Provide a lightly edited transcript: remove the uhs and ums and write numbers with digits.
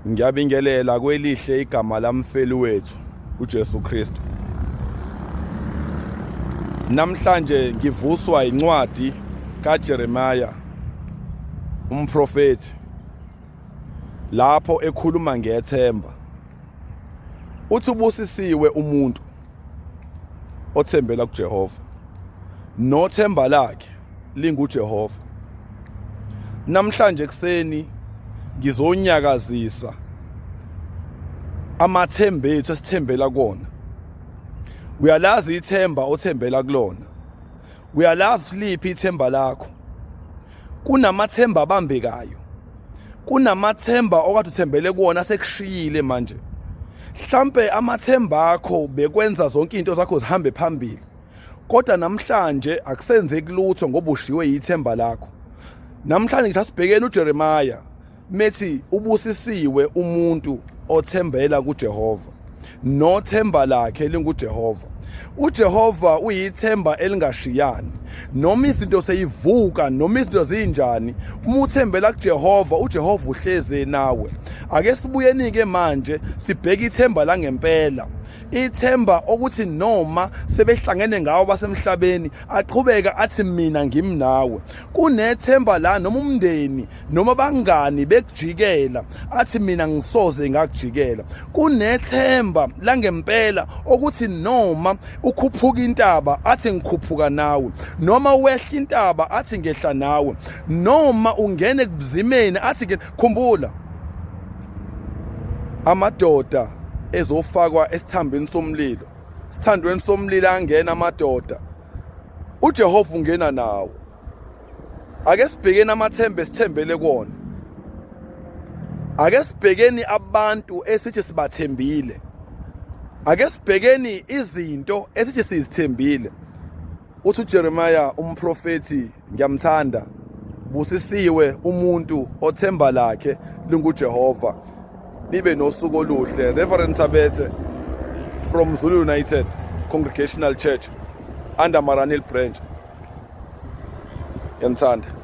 Ngiyabingelela kwelihle igama lamfeli wethu uJesu Kristu. Namhlanje ngivuswa incwadi kaJeremiah umprofeti lapho ekhuluma ngethemba. Uthi ubusisiwe umuntu othembela kuJehova nothemba lakhe linguJehova. Namhlanje kuseni ngizonyakazisa amathemba ethu esithembela kuona. Uyalazi ithemba othembela kulona. Uyalazi liphi ithemba lakho. Kunamathemba abambekayo. Kunamathemba okade uthembele kuona sekushiyile manje. Mhlambe amathemba akho bekwenza zonke izinto zakho zihambe phambili. Kodwa namhlanje akusenzeki lutho ngoba ushiwe yithemba lakho. Namhlanje ngisasibhekene uJeremiah methi ubusisiwe umuntu othembela kuJehova nothemba lakhe linguJehova. uJehova uyithemba elingashiyani. Noma izinto seyivuka noma izinto zinjani, uma uthembela kuJehova, uJehova uhleze nawe. Ake sibuyeni ke manje sibheke ithemba la ngempela. Ithemba ukuthi noma sebehlangene ngawo basemhlabeni aqhubeka athi mina ngimnawe. Kunethemba la noma umndeni noma bangani bekujikela athi mina ngisoze ngakujikela. Kunethemba la ngempela ukuthi noma ukhuphuka intaba athi ngikhuphuka nawe, noma wehla intaba athi ngehla nawe, noma ungene kubuzimeni athi khumbula amadoda ezofakwa esithambeni somlilo. Sithandweni somlilo angena amadoda, uJehova ungena nawo. Ake sibhekeni amathemba esithembele kuona. Ake sibhekeni abantu esithi sibathembile. Ake sibhekeni izinto esithi sizithembile. Uthi uJeremiah umprofeti ngiyamthanda, busisiwe umuntu othemba lakhe linguJehova. Nibe nosuku oluhle. Reverend Tabethe from Zulu United Congregational Church under Maranil branch. Ngiyamthanda.